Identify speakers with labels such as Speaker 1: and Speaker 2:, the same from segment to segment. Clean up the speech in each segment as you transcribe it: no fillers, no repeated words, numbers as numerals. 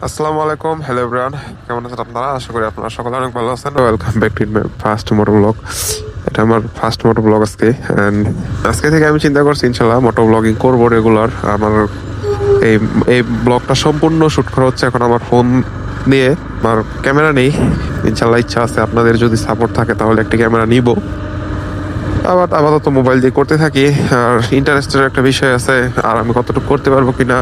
Speaker 1: আসসালামু আলাইকুম, hello everyone. কেমন আছেন আপনারা? আশা করি আপনারা সকলে অনেক ভালো আছেন। Welcome back to my first moto blog. এটা আমার ফার্স্ট মোটো ব্লগ আজকে। অ্যান্ড আজকে থেকে আমি চিন্তা করছি ইনশাল্লাহ মোটো ব্লগিং করবো রেগুলার। আমার এই এই ব্লগটা সম্পূর্ণ শ্যুট করা হচ্ছে এখন আমার ফোন দিয়ে। আমার ক্যামেরা নেই, ইনশাল্লাহ ইচ্ছা আছে আপনাদের যদি সাপোর্ট থাকে তাহলে একটা ক্যামেরা নিব। আবার আপাতত মোবাইল দিয়ে করতে থাকি। আর ইন্টারেস্টের একটা বিষয় আছে, আর আমি কতটুকু করতে পারবো কিনা,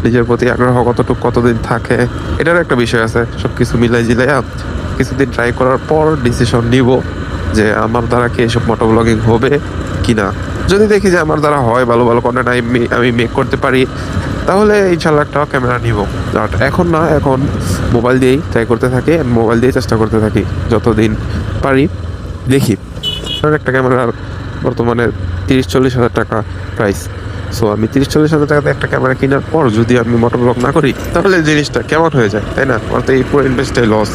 Speaker 1: নিজের প্রতি আগ্রহ কতটুকু কতদিন থাকে, এটার একটা বিষয় আছে। সবকিছু মিলাই জিলাইয়া কিছুদিন ট্রাই করার পর ডিসিশন নিব যে আমার দ্বারা কি এসব মোটো ব্লগিং হবে কিনা। যদি দেখি যে আমার দ্বারা হয়, ভালো ভালো কন্টেন্ট আমি মেক করতে পারি, তাহলে ইনশাল্লাহ একটা ক্যামেরা নিব। বাট এখন না, এখন মোবাইল দিয়েই ট্রাই করতে থাকি, মোবাইল দিয়ে চেষ্টা করতে থাকি যতদিন পারি। দেখি, একটা ক্যামেরার বর্তমানে 30-40 হাজার টাকা প্রাইস। সো আমি 30-40 হাজার টাকাতে একটা ক্যামেরা কেনার পর যদি আমি মোটর ব্লগ না করি তাহলে জিনিসটা কেমন হয়ে যায়, তাই না? অর্থাৎ এই পুরো ইনভেস্টে লস।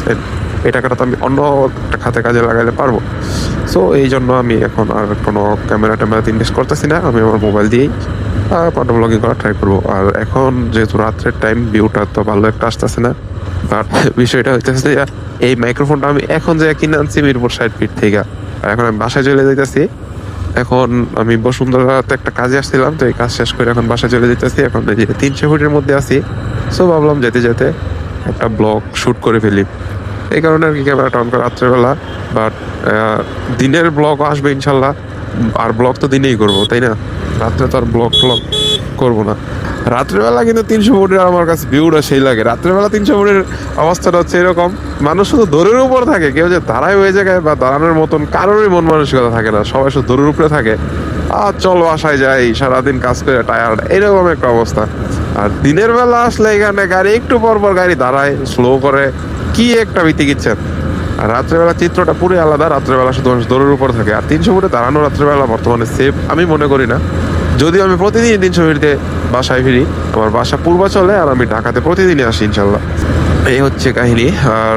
Speaker 1: এই টাকাটা তো আমি অন্য একটা খাতে কাজে লাগাইলে পারবো। সো এই জন্য আমি এখন আর কোনো ট্যামেরাতে ইনভেস্ট করতেছি না। আমি আমার মোবাইল দিয়েই মোটর ব্লগিং করা ট্রাই করবো। আর এখন যেহেতু রাত্রের টাইম, ভিউটা তো ভালো একটা আসতেছে না। বাট বিষয়টা হইতেছে যে এই মাইক্রোফোনটা আমি এখন যে কিনে আনছি মিরপুর 60 ফিট থেকে। আর এখন আমি বাসায় চলে যাইতেছি। এখন আমি বসুন্ধরাতে একটা কাজে আসছিলাম, তো এই কাজ শেষ করে এখন বাসায় চলে যেতেছি। এখন এই যে 300 ফিটের মধ্যে আছি। সো ভাবলাম যেতে যেতে একটা ব্লগ শুট করে ফেলি, এই কারণে আর কি ক্যামেরাটা অন করা রাত্রেবেলা। বাট দিনের ব্লগ আসবে ইনশাল্লাহ। আর ব্লগ তো দিনেই করবো, তাই না? রাত্রে তো আর ব্লগ করবো না। রাত্রেবেলা কিন্তু 300 ফুটের আমার কাছে ভিউটা সেই লাগে। রাত্রেবেলা 300 ফুটের অবস্থাটা হচ্ছে এরকম, মানুষ শুধু দৌড়ের উপর থাকে, কেউ যে দাঁড়ায় হয়ে জায়গায় বা দাঁড়ানোর মতন কারোরই মন মানসিকতা থাকে না। সবাই শুধু দৌড়ের উপরে থাকে, আর চল বাসায় যাই, সারাদিন কাজ করে টায়ার্ড, এরকম একটা অবস্থা। আর দিনের বেলা আসলে এখানে গাড়ি একটু পর পর গাড়ি দাঁড়ায়, স্লো করে, কি একটা বিতিকিচ্ছেন। আর রাত্রেবেলা চিত্রটা পুরো আলাদা। রাত্রেবেলা শুধু মানুষ দৌড়ের উপর থাকে। আর 300 ফুটে দাঁড়ানো রাত্রেবেলা বর্তমানে সেফ আমি মনে করি না। যদিও আমি প্রতিদিন 300 ফিটে বাসায় ফিরি, আমার বাসা পূর্বাচলে, আর আমি ঢাকাতে প্রতিদিনই আসি ইনশাল্লাহ। এই হচ্ছে কাহিনী। আর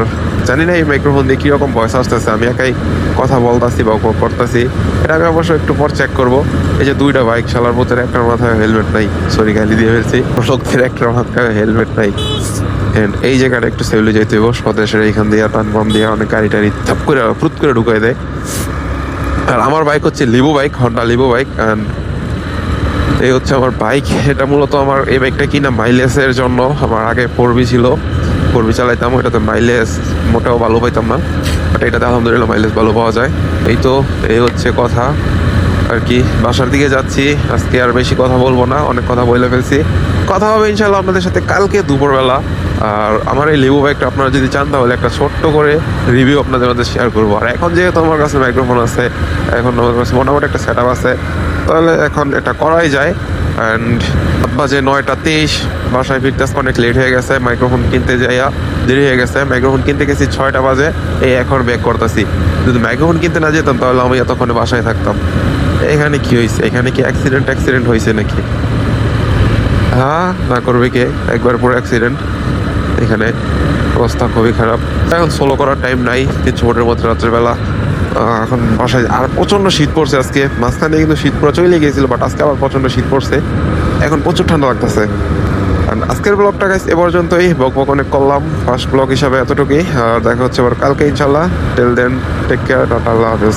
Speaker 1: জানি না এই মাইক্রোফোন দিয়ে কিরকম ভয়েস আসতেছে। আমি একাই কথা বলতাছি বা করতেছি, এটা আমি অবশ্য একটু পর চেক করবো। এই যে দুইটা বাইক, শালার মধ্যে একটার মাথায় হেলমেট নাই, সরি গালি দিয়ে ফেলছি, লোকদের একটার মাথায় হেলমেট নাই। এই জায়গাটা একটু সেভলি যেতে হইব। স্বদেশের এইখান দিয়ে টান বাম দিয়ে অনেক গাড়ি টাড়ি থাপ করে ফুট করে ঢুকাই দেয়। আর আমার বাইক হচ্ছে Livo bike, Honda Livo bike. And এই হচ্ছে আমার বাইক। এটা মূলত আমার এই বাইকটা কিনা মাইলেজের জন্য। আমার আগে 4B ছিল, 4B চালাইতাম, ওইটাতে মাইলেজ মোটেও ভালো পাইতাম না। বাট এটাতে আলহামদুলিল্লাহ মাইলেজ ভালো পাওয়া যায়। এই তো, এই হচ্ছে কথা আর কি। বাসার দিকে যাচ্ছি আজকে, আর বেশি কথা বলবো না, অনেক কথা বলে ফেলছি। কথা হবে ইনশাল্লাহ আপনাদের সাথে কালকে দুপুরবেলা। আর আমার এই লিভো বাইকটা আপনারা যদি চান তাহলে একটা ছোট্ট করে রিভিউ আপনাদের মধ্যে শেয়ার করবো। আর এখন যেহেতু আমার কাছে মাইক্রোফোন আছে, এখন আমার কাছে মোটামুটি একটা সেট আপ আছে, তাহলে এখন এটা করাই যায়। অ্যান্ড বাজে 9টা 23, বাসায় ফিরতে অনেক লেট হয়ে গেছে। মাইক্রোফোন কিনতে যাইয়া দেরি হয়ে গেছে। মাইক্রোফোন কিনতে গেছি 6টা বাজে, এই এখন ব্যাক করতেছি। যদি মাইক্রোফোন কিনতে না যেতাম তাহলে আমি এতক্ষণে বাসায় থাকতাম। এখানে কি হয়েছে? এখানে কি অ্যাক্সিডেন্ট হয়েছে নাকি? হ্যাঁ, না করবে কে? একবার পুরো অ্যাক্সিডেন্ট। এখানে অবস্থা খুবই খারাপ। এখন সোলো করার টাইম নাই 300 ফুটের মধ্যে রাত্রেবেলা। এখন বাসায়, আর প্রচন্ড শীত পড়ছে আজকে। মাঝখানে কিন্তু শীত পুরো চলে গিয়েছিল, বাট আজকে আবার প্রচন্ড শীত পড়ছে। এখন প্রচুর ঠান্ডা লাগতেছে। আজকের ব্লগটা গাইস এ পর্যন্তই। বক অনেক করলাম, ফার্স্ট ব্লগ হিসাবে এতটুকুই। আর দেখা হচ্ছে আবার কালকে ইনশাল্লাহ। Till then, take care, tata, আল্লাহ হাফেজ।